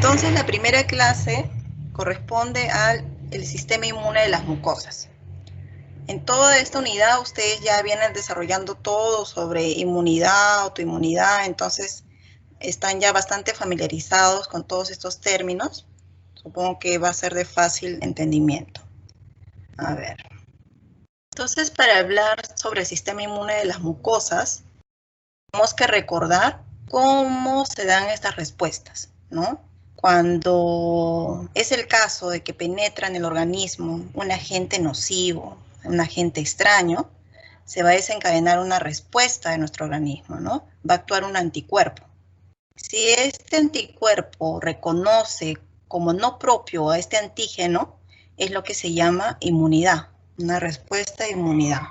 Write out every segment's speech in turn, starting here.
Entonces, la primera clase corresponde al sistema inmune de las mucosas. En toda esta unidad ustedes ya vienen desarrollando todo sobre inmunidad, autoinmunidad, entonces están ya bastante familiarizados con todos estos términos. Supongo que va a ser de fácil entendimiento. A ver. Entonces, para hablar sobre el sistema inmune de las mucosas, tenemos que recordar cómo se dan estas respuestas, ¿no? Cuando es el caso de que penetra en el organismo un agente nocivo, un agente extraño, se va a desencadenar una respuesta de nuestro organismo, ¿no? Va a actuar un anticuerpo. Si este anticuerpo reconoce como no propio a este antígeno, es lo que se llama inmunidad, una respuesta de inmunidad.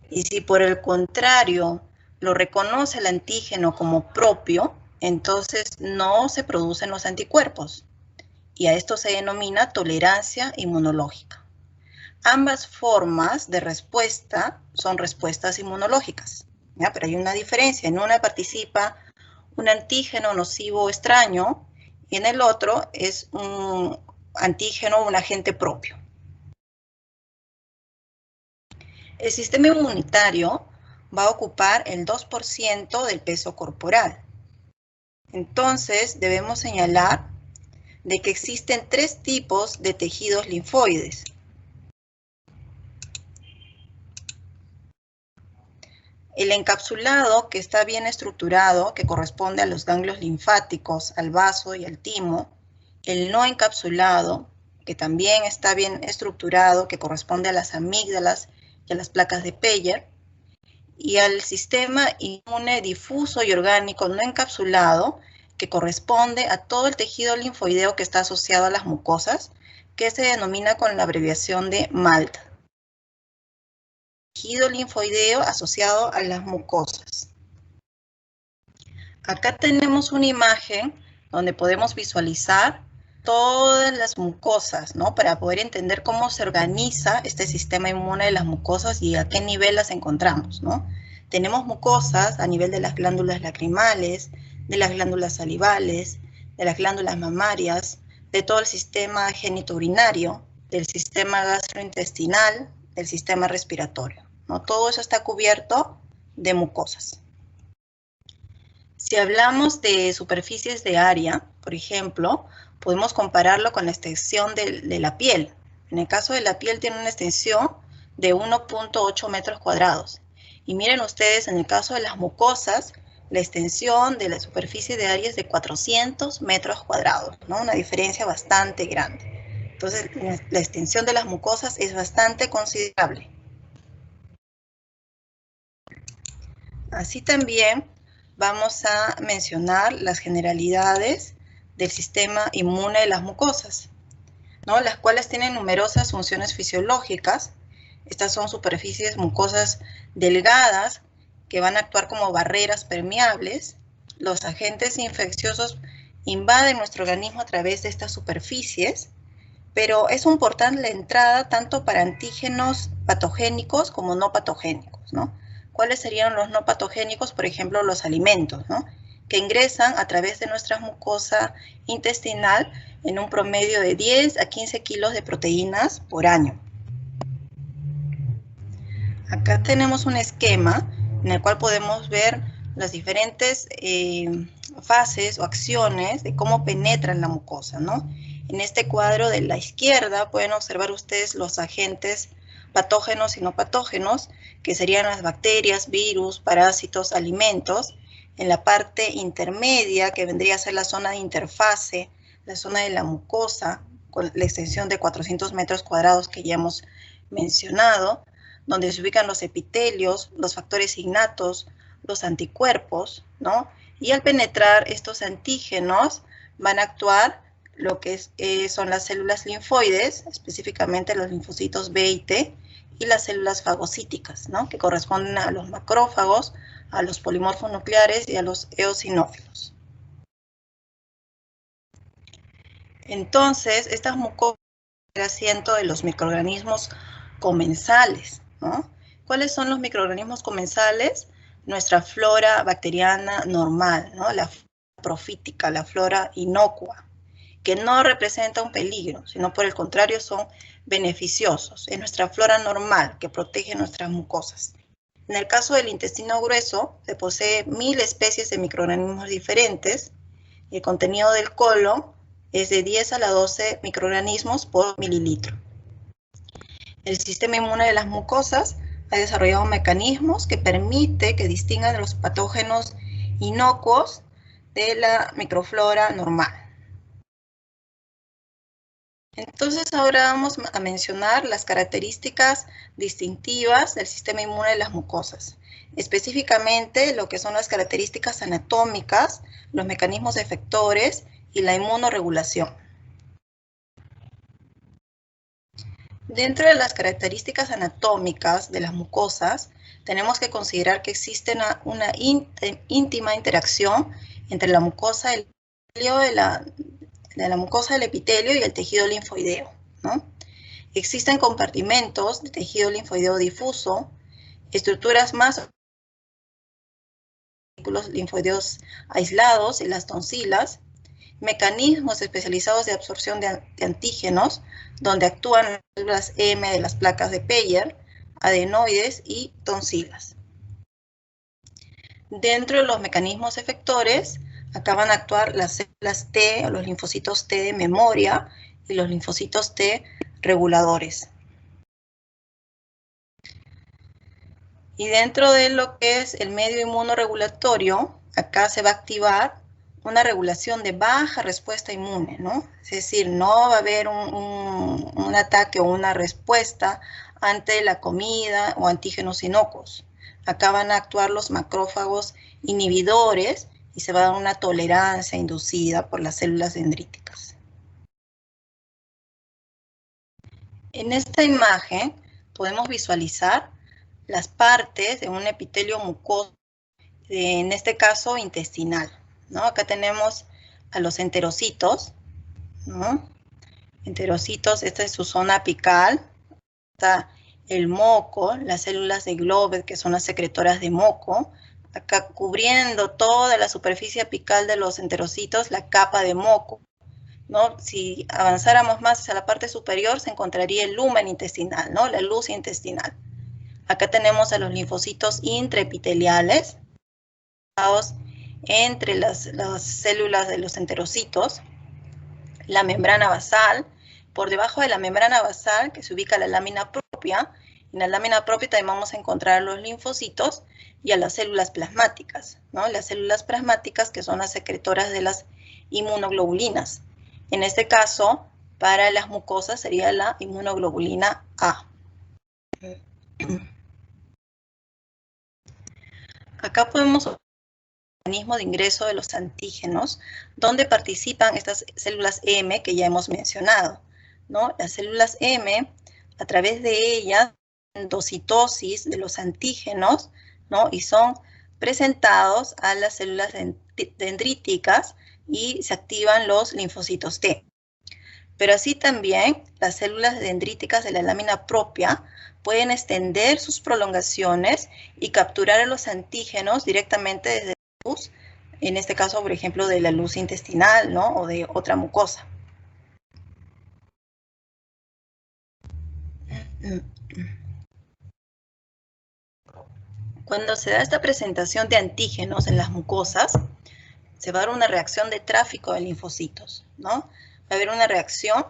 Y si por el contrario lo reconoce el antígeno como propio, entonces no se producen los anticuerpos. Y a esto se denomina tolerancia inmunológica. Ambas formas de respuesta son respuestas inmunológicas, ¿ya? Pero hay una diferencia. En una participa un antígeno nocivo extraño y en el otro es un antígeno, un agente propio. El sistema inmunitario va a ocupar el 2% del peso corporal. Entonces, debemos señalar de que existen 3 tipos de tejidos linfoides. El encapsulado, que está bien estructurado, que corresponde a los ganglios linfáticos, al vaso y al timo. El no encapsulado, que también está bien estructurado, que corresponde a las amígdalas y a las placas de Peyer. Y al sistema inmune difuso y orgánico no encapsulado, que corresponde a todo el tejido linfoideo que está asociado a las mucosas, que se denomina con la abreviación de MALT. Tejido linfoideo asociado a las mucosas. Acá tenemos una imagen donde podemos visualizar todas las mucosas, ¿no? Para poder entender cómo se organiza este sistema inmune de las mucosas y a qué nivel las encontramos, ¿no? Tenemos mucosas a nivel de las glándulas lacrimales, de las glándulas salivales, de las glándulas mamarias, de todo el sistema genitourinario, del sistema gastrointestinal, del sistema respiratorio, ¿no? Todo eso está cubierto de mucosas. Si hablamos de superficies de área, por ejemplo, podemos compararlo con la extensión de la piel. En el caso de la piel tiene una extensión de 1.8 metros cuadrados. Y miren ustedes, en el caso de las mucosas, la extensión de la superficie de área es de 400 metros cuadrados, ¿no? Una diferencia bastante grande. Entonces, la extensión de las mucosas es bastante considerable. Así también vamos a mencionar las generalidades del sistema inmune de las mucosas, ¿no? Las cuales tienen numerosas funciones fisiológicas. Estas son superficies mucosas delgadas que van a actuar como barreras permeables. Los agentes infecciosos invaden nuestro organismo a través de estas superficies, pero es importante la entrada tanto para antígenos patogénicos como no patogénicos, ¿no? ¿Cuáles serían los no patogénicos? Por ejemplo, los alimentos, ¿no? Que ingresan a través de nuestra mucosa intestinal en un promedio de 10 a 15 kilos de proteínas por año. Acá tenemos un esquema en el cual podemos ver las diferentes fases o acciones de cómo penetra en la mucosa, ¿no? En este cuadro de la izquierda pueden observar ustedes los agentes patógenos y no patógenos, que serían las bacterias, virus, parásitos, alimentos. En la parte intermedia, que vendría a ser la zona de interfase, la zona de la mucosa, con la extensión de 400 metros cuadrados que ya hemos mencionado, donde se ubican los epitelios, los factores innatos, los anticuerpos, ¿no? Y al penetrar estos antígenos van a actuar lo que son las células linfoides, específicamente los linfocitos B y T, y las células fagocíticas, ¿no? Que corresponden a los macrófagos, a los polimorfos nucleares y a los eosinófilos. Entonces, estas mucosas son el asiento de los microorganismos comensales, ¿no? ¿Cuáles son los microorganismos comensales? Nuestra flora bacteriana normal, ¿no? La profítica, la flora inocua, que no representa un peligro, sino por el contrario son beneficiosos. Es nuestra flora normal que protege nuestras mucosas. En el caso del intestino grueso, se posee 1000 especies de microorganismos diferentes. El contenido del colon es de 10 a la 12 microorganismos por mililitro. El sistema inmune de las mucosas ha desarrollado mecanismos que permiten que distingan los patógenos inocuos de la microflora normal. Entonces ahora vamos a mencionar las características distintivas del sistema inmune de las mucosas. Específicamente lo que son las características anatómicas, los mecanismos efectores y la inmunorregulación. Dentro de las características anatómicas de las mucosas, tenemos que considerar que existe una íntima interacción entre la mucosa del epitelio y el tejido linfoideo, ¿no? Existen compartimentos de tejido linfoideo difuso, estructuras más linfoideos aislados y las tonsilas, mecanismos especializados de absorción de antígenos, donde actúan las células M de las placas de Peyer, adenoides y tonsilas. Dentro de los mecanismos efectores, acá van a actuar las células T o los linfocitos T de memoria y los linfocitos T reguladores. Y dentro de lo que es el medio inmunorregulatorio, acá se va a activar una regulación de baja respuesta inmune, ¿no? Es decir, no va a haber un ataque o una respuesta ante la comida o antígenos inocuos. Acá van a actuar los macrófagos inhibidores y se va a dar una tolerancia inducida por las células dendríticas. En esta imagen podemos visualizar las partes de un epitelio mucoso, en este caso intestinal, ¿no? Acá tenemos a los enterocitos, ¿no? Enterocitos, esta es su zona apical, está el moco, las células de Glovet, que son las secretoras de moco, acá cubriendo toda la superficie apical de los enterocitos, la capa de moco, ¿no? Si avanzáramos más hacia la parte superior, se encontraría el lumen intestinal, ¿no? La luz intestinal. Acá tenemos a los linfocitos intraepiteliales, entre las células de los enterocitos, la membrana basal, por debajo de la membrana basal, que se ubica la lámina propia. En la lámina propia también vamos a encontrar a los linfocitos y a las células plasmáticas, ¿no? Las células plasmáticas que son las secretoras de las inmunoglobulinas. En este caso, para las mucosas sería la inmunoglobulina A. Acá podemos observar el mecanismo de ingreso de los antígenos, donde participan estas células M que ya hemos mencionado, ¿no? Las células M, a través de ellas, endocitosis de los antígenos, ¿no? Y son presentados a las células dendríticas y se activan los linfocitos T. Pero así también las células dendríticas de la lámina propia pueden extender sus prolongaciones y capturar a los antígenos directamente desde la luz, en este caso, por ejemplo, de la luz intestinal, ¿no? O de otra mucosa. Cuando se da esta presentación de antígenos en las mucosas, se va a dar una reacción de tráfico de linfocitos, ¿no? Va a haber una reacción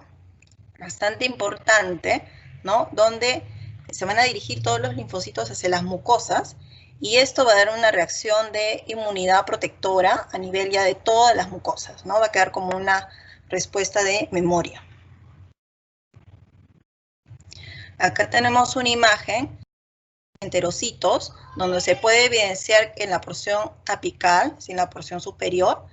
bastante importante, ¿no? Donde se van a dirigir todos los linfocitos hacia las mucosas y esto va a dar una reacción de inmunidad protectora a nivel ya de todas las mucosas, ¿no? Va a quedar como una respuesta de memoria. Acá tenemos una imagen de enterocitos donde se puede evidenciar que en la porción apical, en la porción superior,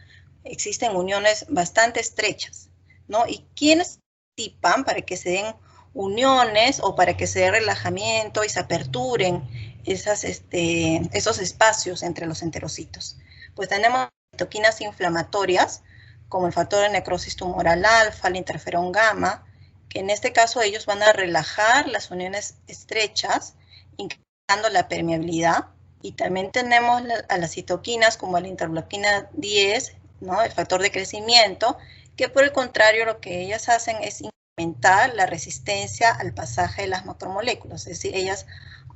existen uniones bastante estrechas, ¿no? ¿Y quiénes participan para que se den uniones o para que se dé relajamiento y se aperturen esos espacios entre los enterocitos? Pues tenemos citoquinas inflamatorias, como el factor de necrosis tumoral alfa, el interferón gamma, que en este caso ellos van a relajar las uniones estrechas, incrementando la permeabilidad. Y también tenemos a las citoquinas como la interleuquina 10 ¿no? El factor de crecimiento, que por el contrario lo que ellas hacen es incrementar la resistencia al pasaje de las macromoléculas, es decir, ellas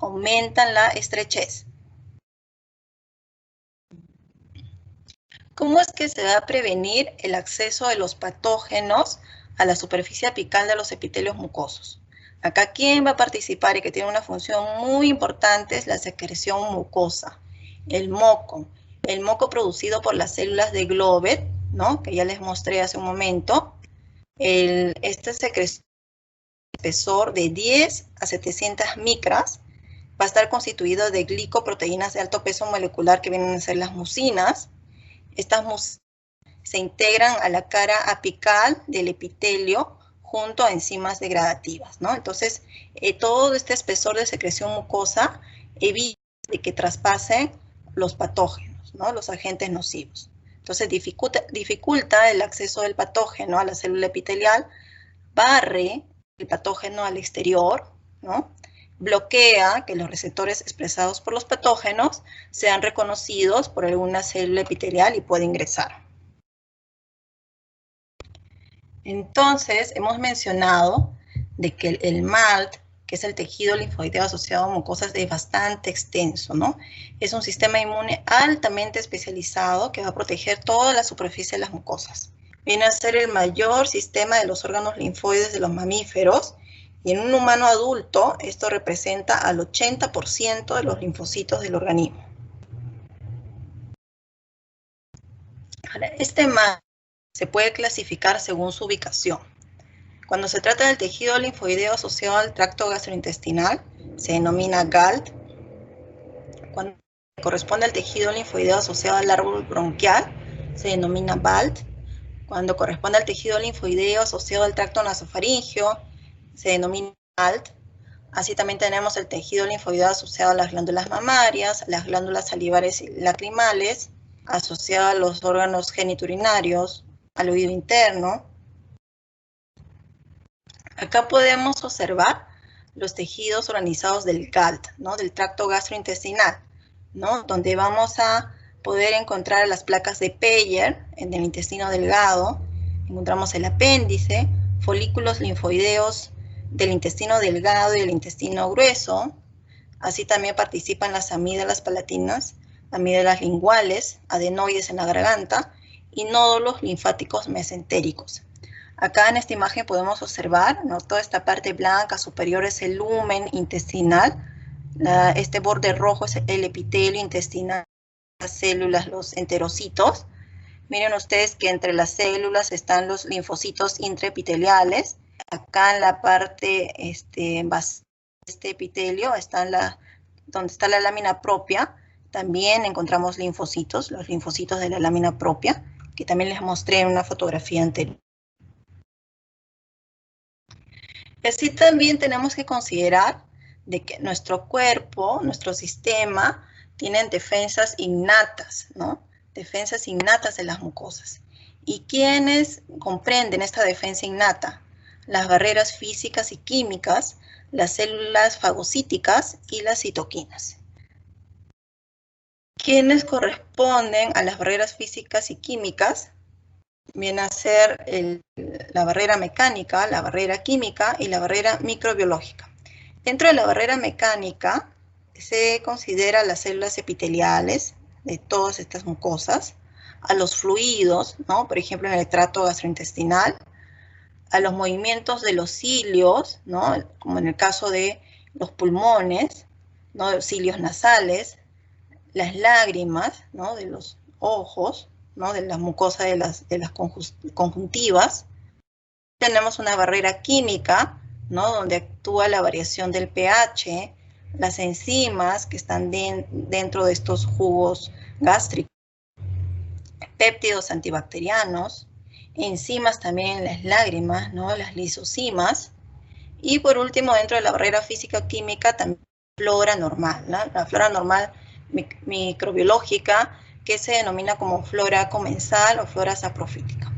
aumentan la estrechez. ¿Cómo es que se va a prevenir el acceso de los patógenos a la superficie apical de los epitelios mucosos? Acá, ¿quién va a participar y que tiene una función muy importante? Es la secreción mucosa, el moco. El moco producido por las células de Globet, ¿no? Que ya les mostré hace un momento. Esta secreción de espesor de 10 a 700 micras va a estar constituido de glicoproteínas de alto peso molecular que vienen a ser las mucinas. Estas mucinas se integran a la cara apical del epitelio junto a enzimas degradativas, ¿no? Entonces, todo este espesor de secreción mucosa evita que traspasen los patógenos, ¿no? Los agentes nocivos. Entonces, dificulta el acceso del patógeno a la célula epitelial, barre el patógeno al exterior, ¿no? Bloquea que los receptores expresados por los patógenos sean reconocidos por alguna célula epitelial y pueda ingresar. Entonces, hemos mencionado de que el MALT, que es el tejido linfoideo asociado a mucosas, es bastante extenso, ¿no? Es un sistema inmune altamente especializado que va a proteger toda la superficie de las mucosas. Viene a ser el mayor sistema de los órganos linfoides de los mamíferos, y en un humano adulto esto representa al 80% de los linfocitos del organismo. Ahora, este MALT se puede clasificar según su ubicación. Cuando se trata del tejido linfoideo asociado al tracto gastrointestinal, se denomina GALT. Cuando corresponde al tejido linfoideo asociado al árbol bronquial, se denomina BALT. Cuando corresponde al tejido linfoideo asociado al tracto nasofaringeo, se denomina ALT. Así también tenemos el tejido linfoideo asociado a las glándulas mamarias, las glándulas salivares y lacrimales, asociado a los órganos geniturinarios, al oído interno. Acá podemos observar los tejidos organizados del GALT, ¿no? Del tracto gastrointestinal, ¿no? Donde vamos a poder encontrar las placas de Peyer en el intestino delgado, encontramos el apéndice, folículos linfoideos del intestino delgado y del intestino grueso. Así también participan las amígdalas palatinas, amígdalas linguales, adenoides en la garganta y nódulos linfáticos mesentéricos. Acá en esta imagen podemos observar, ¿no? Toda esta parte blanca superior es el lumen intestinal, este borde rojo es el epitelio intestinal, las células, los enterocitos. Miren ustedes que entre las células están los linfocitos intraepiteliales. Acá en la parte base de este epitelio, donde está la lámina propia, también encontramos linfocitos, los linfocitos de la lámina propia, que también les mostré en una fotografía anterior. Y así también tenemos que considerar de que nuestro cuerpo, nuestro sistema, tienen defensas innatas, ¿no? Defensas innatas de las mucosas. ¿Y quiénes comprenden esta defensa innata? Las barreras físicas y químicas, las células fagocíticas y las citoquinas. ¿Quiénes corresponden a las barreras físicas y químicas? Viene a ser la barrera mecánica, la barrera química y la barrera microbiológica. Dentro de la barrera mecánica se considera las células epiteliales de todas estas mucosas, a los fluidos, ¿no? Por ejemplo, en el tracto gastrointestinal, a los movimientos de los cilios, ¿no? Como en el caso de los pulmones, ¿no? Los cilios nasales, las lágrimas, ¿no? De los ojos, ¿no? De la mucosa de las conjuntivas. Tenemos una barrera química, ¿no? Donde actúa la variación del pH, las enzimas que están dentro de estos jugos gástricos, péptidos antibacterianos, enzimas también en las lágrimas, ¿no? Las lisocimas. Y por último, dentro de la barrera física-química, también flora normal, ¿no? La flora normal microbiológica, que se denomina como flora comensal o flora saprofítica.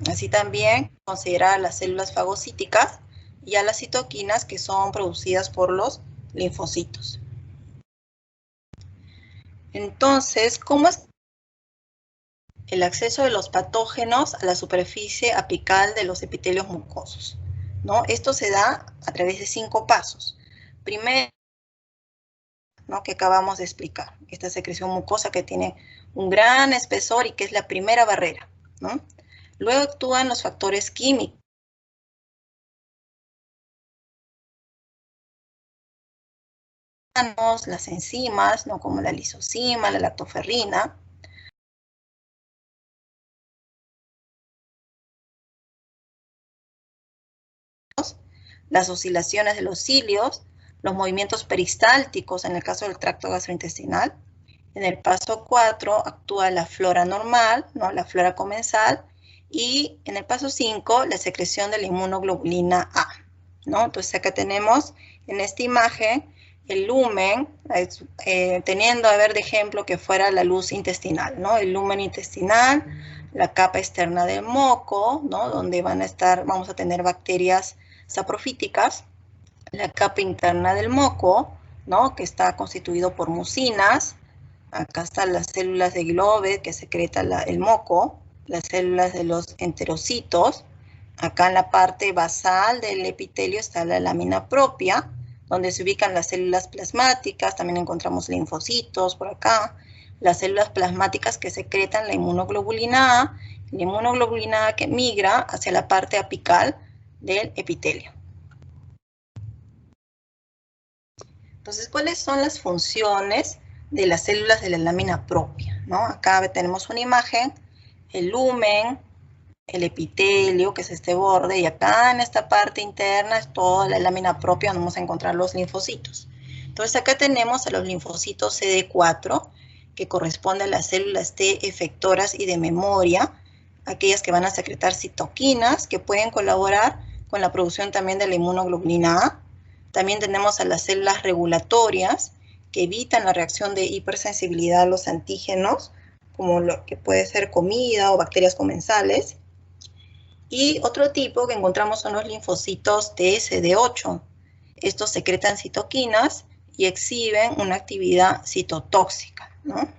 Así también considerar las células fagocíticas y a las citoquinas, que son producidas por los linfocitos. Entonces, ¿cómo es el acceso de los patógenos a la superficie apical de los epitelios mucosos, ¿no? Esto se da a través de 5 pasos. Primero, ¿no?, que acabamos de explicar, esta secreción mucosa que tiene un gran espesor y que es la primera barrera, ¿no? Luego actúan los factores químicos, las enzimas, ¿no?, como la lisozima, la lactoferrina. Las oscilaciones de los cilios, los movimientos peristálticos en el caso del tracto gastrointestinal. En el paso 4 actúa la flora normal, ¿no?, la flora comensal, y en el paso 5 la secreción de la inmunoglobulina A, ¿no? Entonces acá tenemos en esta imagen el lumen, teniendo a ver de ejemplo que fuera la luz intestinal, ¿no? El lumen intestinal, la capa externa del moco, ¿no?, donde vamos a tener bacterias saprofíticas, la capa interna del moco, ¿no?, que está constituido por mucinas. Acá están las células de Globe que secreta el moco, las células de los enterocitos. Acá en la parte basal del epitelio está la lámina propia, donde se ubican las células plasmáticas. También encontramos linfocitos por acá. Las células plasmáticas que secretan la inmunoglobulina A, la inmunoglobulina A que migra hacia la parte apical del epitelio. Entonces, ¿cuáles son las funciones de las células de la lámina propia, ¿no? Acá tenemos una imagen, el lumen, el epitelio, que es este borde, y acá en esta parte interna es toda la lámina propia donde vamos a encontrar los linfocitos. Entonces acá tenemos a los linfocitos CD4, que corresponden a las células T efectoras y de memoria, aquellas que van a secretar citoquinas, que pueden colaborar con la producción también de la inmunoglobulina A. También tenemos a las células regulatorias, que evitan la reacción de hipersensibilidad a los antígenos, como lo que puede ser comida o bacterias comensales. Y otro tipo que encontramos son los linfocitos TSD8. Estos secretan citoquinas y exhiben una actividad citotóxica, ¿no?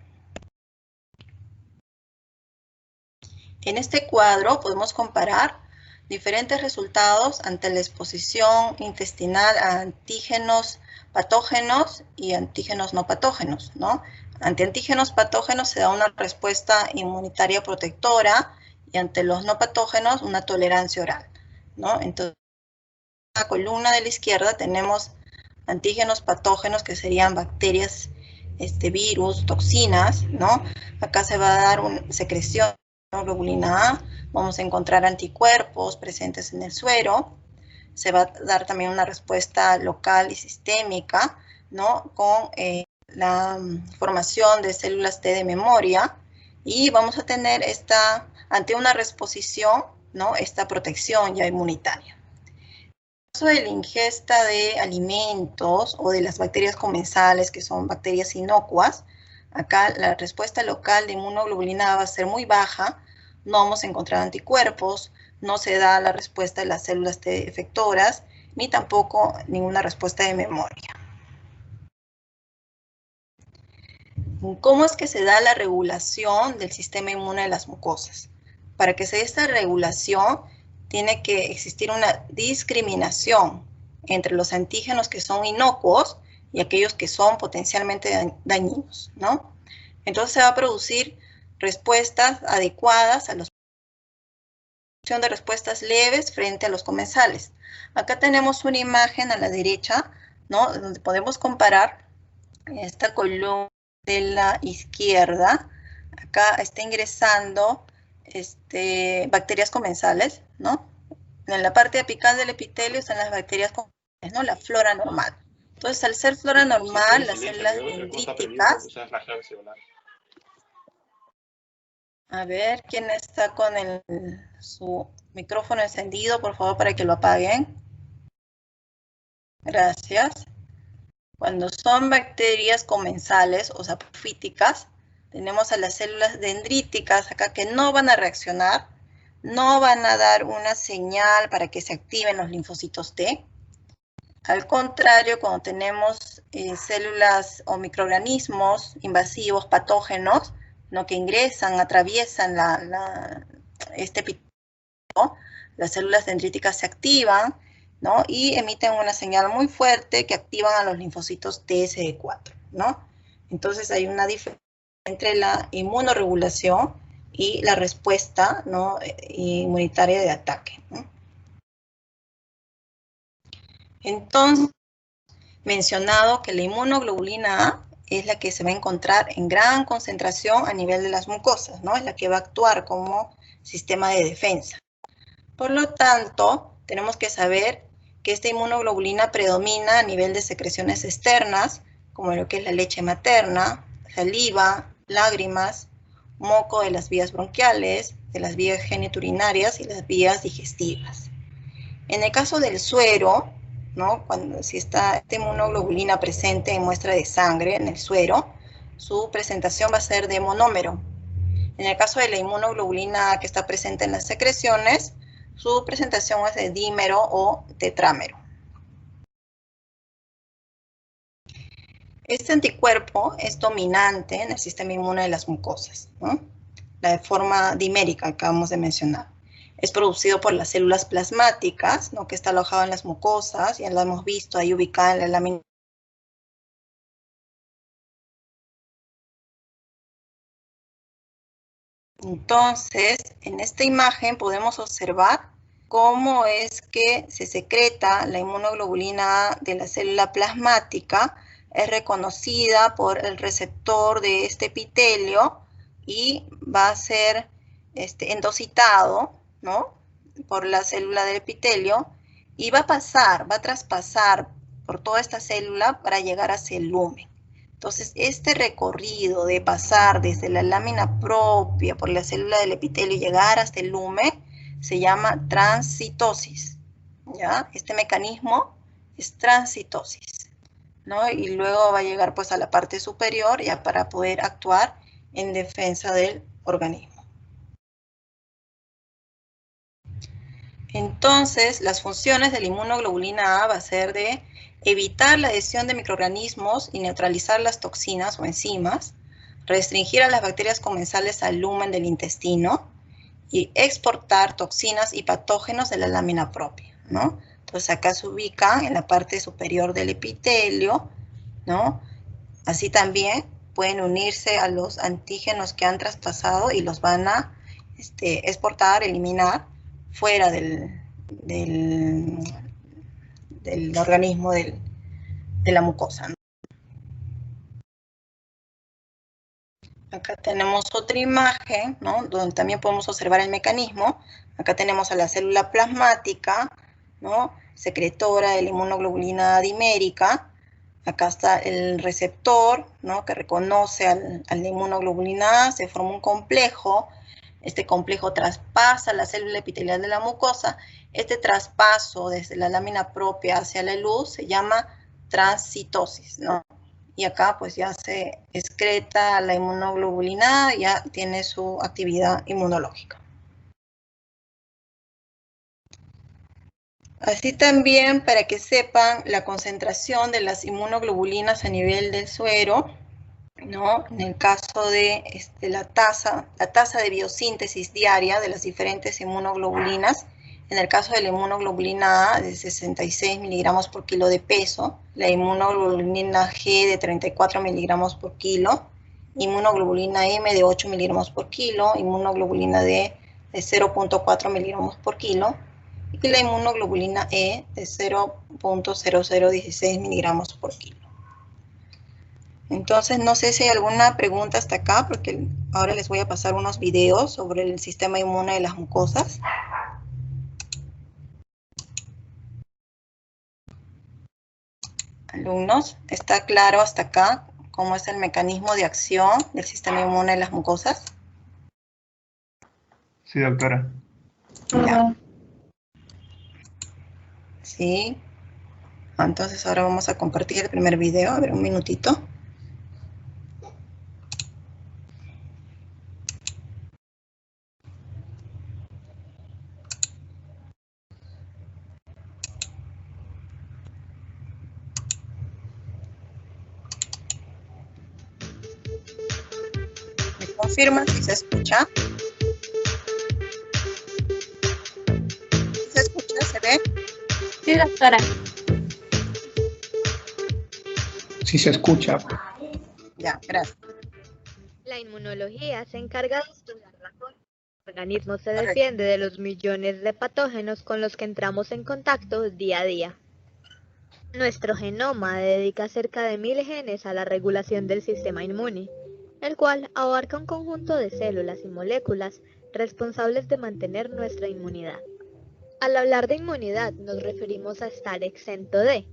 En este cuadro podemos comparar diferentes resultados ante la exposición intestinal a antígenos patógenos y antígenos no patógenos, ¿no? Ante antígenos patógenos se da una respuesta inmunitaria protectora y ante los no patógenos una tolerancia oral, ¿no? Entonces, en la columna de la izquierda tenemos antígenos patógenos que serían bacterias, virus, toxinas, ¿no? Acá se va a dar una secreción de globulina A, vamos a encontrar anticuerpos presentes en el suero, se va a dar también una respuesta local y sistémica, ¿no?, con la formación de células T de memoria, y vamos a tener ante una reexposición, ¿no?, esta protección ya inmunitaria. En el caso de la ingesta de alimentos o de las bacterias comensales, que son bacterias inocuas, acá la respuesta local de inmunoglobulina A va a ser muy baja, no vamos a encontrar anticuerpos, no se da la respuesta de las células T efectoras, ni tampoco ninguna respuesta de memoria. ¿Cómo es que se da la regulación del sistema inmune de las mucosas? Para que se dé esta regulación, tiene que existir una discriminación entre los antígenos que son inocuos y aquellos que son potencialmente dañinos, ¿no? Entonces se va a producir respuestas adecuadas a de respuestas leves frente a los comensales. Acá tenemos una imagen a la derecha, ¿no?, donde podemos comparar esta columna de la izquierda. Acá está ingresando bacterias comensales, ¿no? En la parte apical del epitelio están las bacterias comensales, ¿no?, la flora normal. Entonces, al ser flora normal, las células dendríticas. A ver, ¿quién está con su micrófono encendido? Por favor, para que lo apaguen. Gracias. Cuando son bacterias comensales o saprofíticas, tenemos a las células dendríticas acá que no van a reaccionar, no van a dar una señal para que se activen los linfocitos T. Al contrario, cuando tenemos células o microorganismos invasivos, patógenos, ¿no? Que ingresan, atraviesan este epitelio, las células dendríticas se activan, ¿no? Y emiten una señal muy fuerte que activan a los linfocitos TSD4, ¿no? Entonces hay una diferencia entre la inmunoregulación y la respuesta, ¿no?, inmunitaria de ataque, ¿no? Entonces, mencionado que la inmunoglobulina A es la que se va a encontrar en gran concentración a nivel de las mucosas, ¿no? Es la que va a actuar como sistema de defensa. Por lo tanto, tenemos que saber que esta inmunoglobulina predomina a nivel de secreciones externas, como lo que es la leche materna, saliva, lágrimas, moco de las vías bronquiales, de las vías geniturinarias y las vías digestivas. En el caso del suero, ¿no?, si está esta inmunoglobulina presente en muestra de sangre, en el suero, su presentación va a ser de monómero. En el caso de la inmunoglobulina que está presente en las secreciones, su presentación es de dímero o tetrámero. Este anticuerpo es dominante en el sistema inmune de las mucosas, ¿no? La de forma dimérica que acabamos de mencionar. Es producido por las células plasmáticas, ¿no?, que está alojado en las mucosas, ya lo hemos visto ahí ubicada en la lámina. Entonces, en esta imagen podemos observar cómo es que se secreta la inmunoglobulina de la célula plasmática, es reconocida por el receptor de este epitelio y va a ser endocitado, ¿no?, por la célula del epitelio y va a traspasar por toda esta célula para llegar hacia el lumen. Entonces, este recorrido de pasar desde la lámina propia por la célula del epitelio y llegar hasta el lumen se llama transcitosis, ¿ya? Este mecanismo es transcitosis, ¿no? Y luego va a llegar pues a la parte superior ya para poder actuar en defensa del organismo. Entonces, las funciones de la inmunoglobulina A va a ser de evitar la adhesión de microorganismos y neutralizar las toxinas o enzimas, restringir a las bacterias comensales al lumen del intestino y exportar toxinas y patógenos de la lámina propia, ¿no? Entonces acá se ubican en la parte superior del epitelio, ¿no? Así también pueden unirse a los antígenos que han traspasado y los van a exportar, eliminar fuera del organismo de la mucosa, ¿no? Acá tenemos otra imagen, ¿no?, donde también podemos observar el mecanismo. Acá tenemos a la célula plasmática, ¿no?, secretora de la inmunoglobulina dimérica. Acá está el receptor, ¿no?, que reconoce a la inmunoglobulina A, se forma un complejo. Este complejo traspasa la célula epitelial de la mucosa. Este traspaso desde la lámina propia hacia la luz se llama transcitosis, ¿no? Y acá pues ya se excreta la inmunoglobulina, ya tiene su actividad inmunológica. Así también, para que sepan la concentración de las inmunoglobulinas a nivel del suero, ¿no? En el caso de la tasa de biosíntesis diaria de las diferentes inmunoglobulinas, en el caso de la inmunoglobulina A de 66 miligramos por kilo de peso, la inmunoglobulina G de 34 miligramos por kilo, inmunoglobulina M de 8 miligramos por kilo, inmunoglobulina D de 0.4 miligramos por kilo, y la inmunoglobulina E de 0.0016 miligramos por kilo. Entonces, no sé si hay alguna pregunta hasta acá, porque ahora les voy a pasar unos videos sobre el sistema inmune de las mucosas. Alumnos, ¿está claro hasta acá cómo es el mecanismo de acción del sistema inmune de las mucosas? Sí, doctora. Ya. Sí. Entonces ahora vamos a compartir el primer video, a ver, un minutito. confirman si se escucha. ¿Se escucha? ¿Se ve? Sí, doctora. Sí se escucha. Ya, gracias. La inmunología se encarga de estudiar la forma en que el organismo se defiende de los millones de patógenos con los que entramos en contacto día a día. Nuestro genoma dedica cerca de 1000 genes a la regulación del sistema inmune, el cual abarca un conjunto de células y moléculas responsables de mantener nuestra inmunidad. Al hablar de inmunidad nos referimos a estar exento de,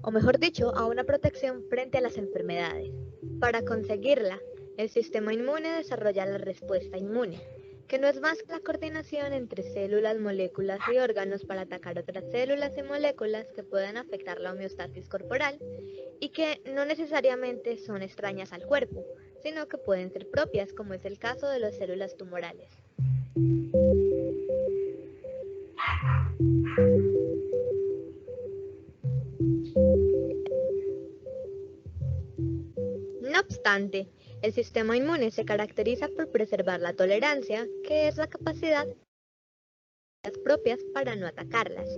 o mejor dicho, a una protección frente a las enfermedades. Para conseguirla, el sistema inmune desarrolla la respuesta inmune, que no es más que la coordinación entre células, moléculas y órganos para atacar otras células y moléculas que puedan afectar la homeostasis corporal y que no necesariamente son extrañas al cuerpo, sino que pueden ser propias, como es el caso de las células tumorales. No obstante, el sistema inmune se caracteriza por preservar la tolerancia, que es la capacidad de las propias para no atacarlas.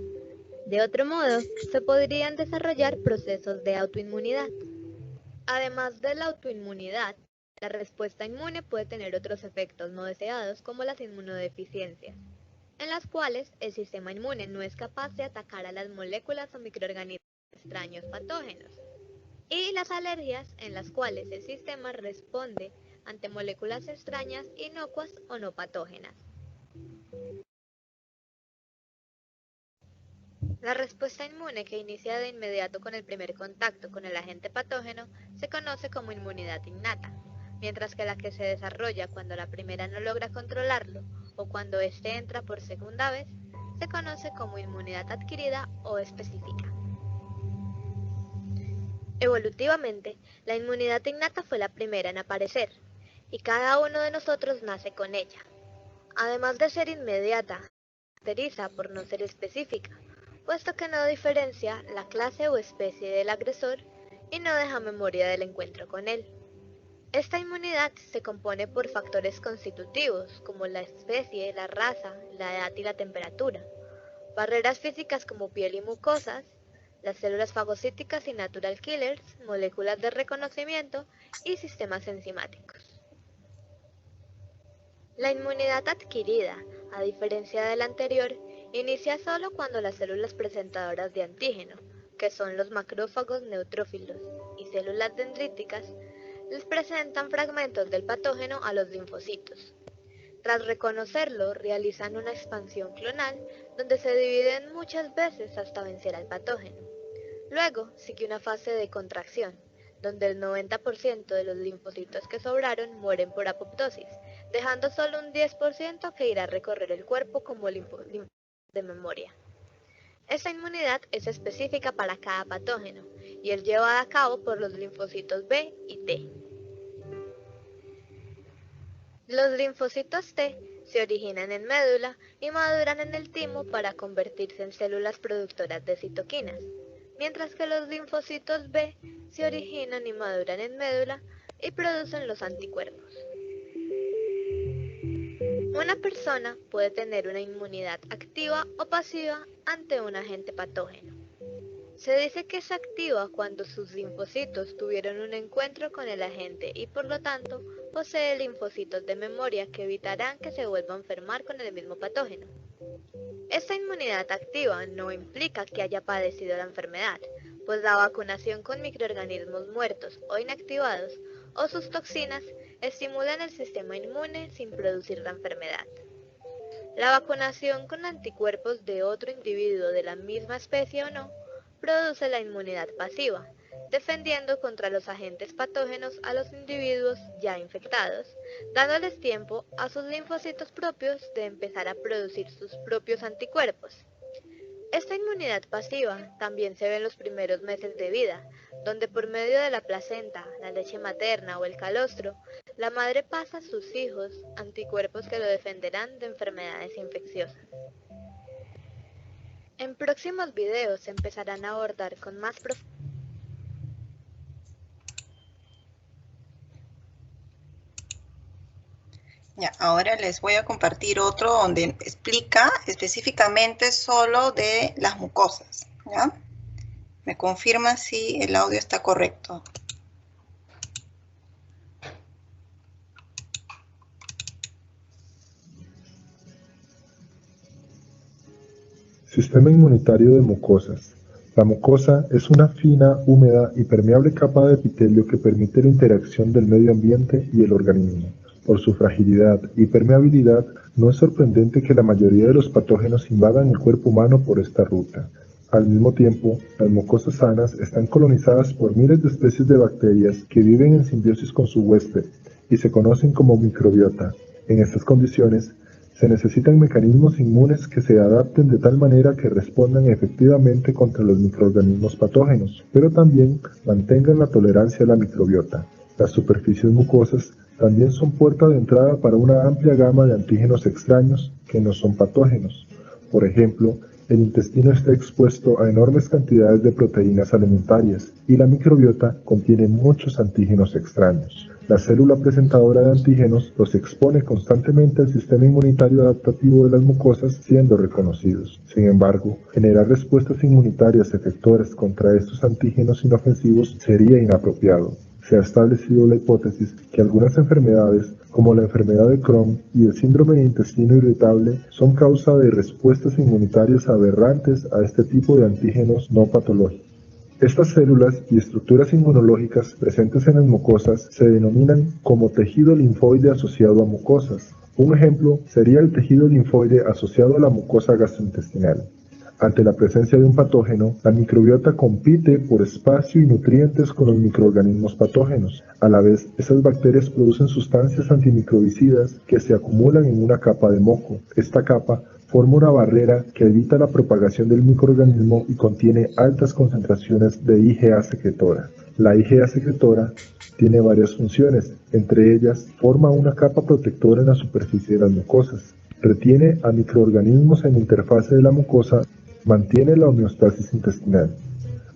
De otro modo, se podrían desarrollar procesos de autoinmunidad. Además de la autoinmunidad, la respuesta inmune puede tener otros efectos no deseados como las inmunodeficiencias, en las cuales el sistema inmune no es capaz de atacar a las moléculas o microorganismos extraños patógenos, y las alergias, en las cuales el sistema responde ante moléculas extrañas, inocuas o no patógenas. La respuesta inmune, que inicia de inmediato con el primer contacto con el agente patógeno, se conoce como inmunidad innata, mientras que la que se desarrolla cuando la primera no logra controlarlo o cuando éste entra por segunda vez, se conoce como inmunidad adquirida o específica. Evolutivamente, la inmunidad innata fue la primera en aparecer, y cada uno de nosotros nace con ella. Además de ser inmediata, se caracteriza por no ser específica, puesto que no diferencia la clase o especie del agresor y no deja memoria del encuentro con él. Esta inmunidad se compone por factores constitutivos, como la especie, la raza, la edad y la temperatura, barreras físicas como piel y mucosas, las células fagocíticas y natural killers, moléculas de reconocimiento y sistemas enzimáticos. La inmunidad adquirida, a diferencia de la anterior, inicia solo cuando las células presentadoras de antígeno, que son los macrófagos neutrófilos y células dendríticas, les presentan fragmentos del patógeno a los linfocitos. Tras reconocerlo, realizan una expansión clonal donde se dividen muchas veces hasta vencer al patógeno. Luego sigue una fase de contracción, donde el 90% de los linfocitos que sobraron mueren por apoptosis, dejando solo un 10% que irá a recorrer el cuerpo como linfocitos de memoria. Esta inmunidad es específica para cada patógeno y es llevada a cabo por los linfocitos B y T. Los linfocitos T se originan en médula y maduran en el timo para convertirse en células productoras de citoquinas, mientras que los linfocitos B se originan y maduran en médula y producen los anticuerpos. Una persona puede tener una inmunidad activa o pasiva ante un agente patógeno. Se dice que es activa cuando sus linfocitos tuvieron un encuentro con el agente y por lo tanto posee linfocitos de memoria que evitarán que se vuelva a enfermar con el mismo patógeno. Esta inmunidad activa no implica que haya padecido la enfermedad, pues la vacunación con microorganismos muertos o inactivados o sus toxinas estimulan el sistema inmune sin producir la enfermedad. La vacunación con anticuerpos de otro individuo de la misma especie o no produce la inmunidad pasiva, defendiendo contra los agentes patógenos a los individuos ya infectados, dándoles tiempo a sus linfocitos propios de empezar a producir sus propios anticuerpos. Esta inmunidad pasiva también se ve en los primeros meses de vida, donde por medio de la placenta, la leche materna o el calostro, la madre pasa a sus hijos anticuerpos que lo defenderán de enfermedades infecciosas. En próximos videos se empezarán a abordar con más profundidad Ya, ahora les voy a compartir otro donde explica específicamente solo de las mucosas, ¿ya? Me confirma si el audio está correcto. Sistema inmunitario de mucosas. La mucosa es una fina, húmeda y permeable capa de epitelio que permite la interacción del medio ambiente y el organismo. Por su fragilidad y permeabilidad, no es sorprendente que la mayoría de los patógenos invadan el cuerpo humano por esta ruta. Al mismo tiempo, las mucosas sanas están colonizadas por miles de especies de bacterias que viven en simbiosis con su huésped y se conocen como microbiota. En estas condiciones, se necesitan mecanismos inmunes que se adapten de tal manera que respondan efectivamente contra los microorganismos patógenos, pero también mantengan la tolerancia a la microbiota. Las superficies mucosas también son puerta de entrada para una amplia gama de antígenos extraños que no son patógenos. Por ejemplo, el intestino está expuesto a enormes cantidades de proteínas alimentarias y la microbiota contiene muchos antígenos extraños. La célula presentadora de antígenos los expone constantemente al sistema inmunitario adaptativo de las mucosas, siendo reconocidos. Sin embargo, generar respuestas inmunitarias efectoras contra estos antígenos inofensivos sería inapropiado. Se ha establecido la hipótesis que algunas enfermedades, como la enfermedad de Crohn y el síndrome de intestino irritable, son causa de respuestas inmunitarias aberrantes a este tipo de antígenos no patológicos. Estas células y estructuras inmunológicas presentes en las mucosas se denominan como tejido linfoide asociado a mucosas. Un ejemplo sería el tejido linfoide asociado a la mucosa gastrointestinal. Ante la presencia de un patógeno, la microbiota compite por espacio y nutrientes con los microorganismos patógenos. A la vez, esas bacterias producen sustancias antimicrobicidas que se acumulan en una capa de moco. Esta capa forma una barrera que evita la propagación del microorganismo y contiene altas concentraciones de IgA secretora. La IgA secretora tiene varias funciones, entre ellas forma una capa protectora en la superficie de las mucosas, retiene a microorganismos en la interfase de la mucosa, mantiene la homeostasis intestinal,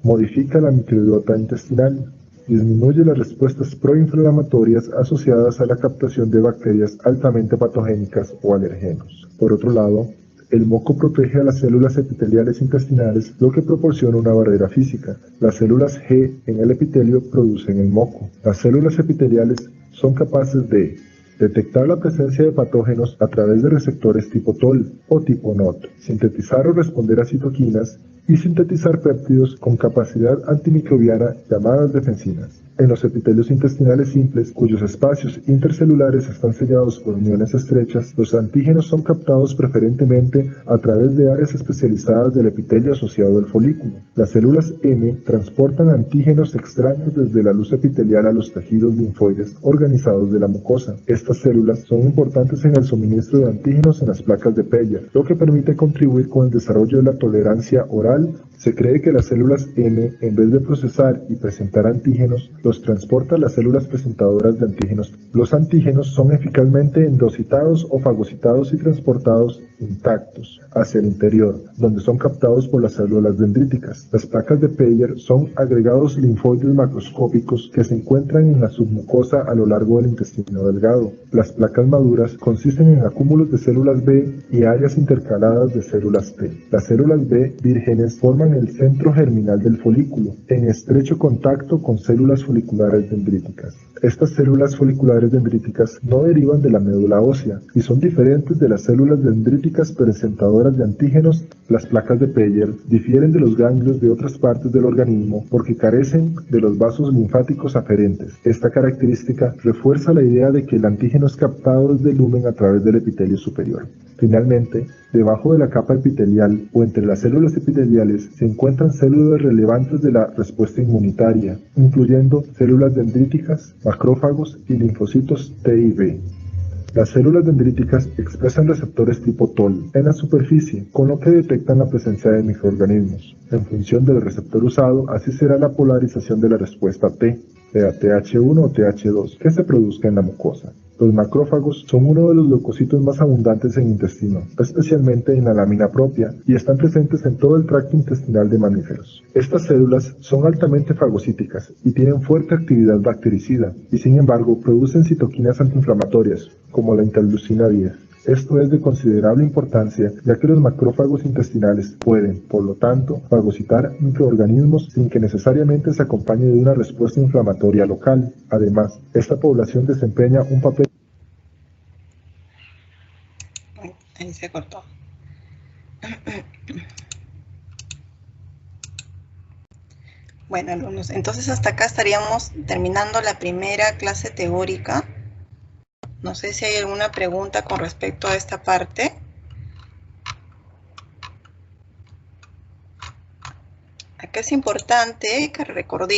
modifica la microbiota intestinal, disminuye las respuestas proinflamatorias asociadas a la captación de bacterias altamente patogénicas o alergenos. Por otro lado, el moco protege a las células epiteliales intestinales, lo que proporciona una barrera física. Las células G en el epitelio producen el moco. Las células epiteliales son capaces de detectar la presencia de patógenos a través de receptores tipo TOL o tipo NOT, sintetizar o responder a citoquinas y sintetizar péptidos con capacidad antimicrobiana llamadas defensinas. En los epitelios intestinales simples, cuyos espacios intercelulares están sellados por uniones estrechas, los antígenos son captados preferentemente a través de áreas especializadas del epitelio asociado al folículo. Las células M transportan antígenos extraños desde la luz epitelial a los tejidos linfoides organizados de la mucosa. Estas células son importantes en el suministro de antígenos en las placas de Peyer, lo que permite contribuir con el desarrollo de la tolerancia oral. Se cree que las células M, en vez de procesar y presentar antígenos, los transporta a las células presentadoras de antígenos. Los antígenos son eficazmente endocitados o fagocitados y transportados intactos hacia el interior, donde son captados por las células dendríticas. Las placas de Peyer son agregados linfoides macroscópicos que se encuentran en la submucosa a lo largo del intestino delgado. Las placas maduras consisten en acúmulos de células B y áreas intercaladas de células T. Las células B vírgenes forman el centro germinal del folículo, en estrecho contacto con células foliculares dendríticas. Estas células foliculares dendríticas no derivan de la médula ósea y son diferentes de las células dendríticas presentadoras de antígenos. Las placas de Peyer difieren de los ganglios de otras partes del organismo porque carecen de los vasos linfáticos aferentes. Esta característica refuerza la idea de que el antígeno es captado desde el lumen a través del epitelio superior. Finalmente, debajo de la capa epitelial o entre las células epiteliales se encuentran células relevantes de la respuesta inmunitaria, incluyendo células dendríticas, macrófagos y linfocitos T y B. Las células dendríticas expresan receptores tipo TOL en la superficie, con lo que detectan la presencia de microorganismos. En función del receptor usado, así será la polarización de la respuesta T, sea TH1 o TH2, que se produzca en la mucosa. Los macrófagos son uno de los leucocitos más abundantes en el intestino, especialmente en la lámina propia, y están presentes en todo el tracto intestinal de mamíferos. Estas células son altamente fagocíticas y tienen fuerte actividad bactericida, y sin embargo producen citoquinas antiinflamatorias, como la interleucina 10. Esto es de considerable importancia, ya que los macrófagos intestinales pueden, por lo tanto, fagocitar microorganismos sin que necesariamente se acompañe de una respuesta inflamatoria local. Además, esta población desempeña un papel... Ahí se cortó. Bueno, alumnos, entonces hasta acá estaríamos terminando la primera clase teórica. No sé si hay alguna pregunta con respecto a esta parte. Acá es importante que recordemos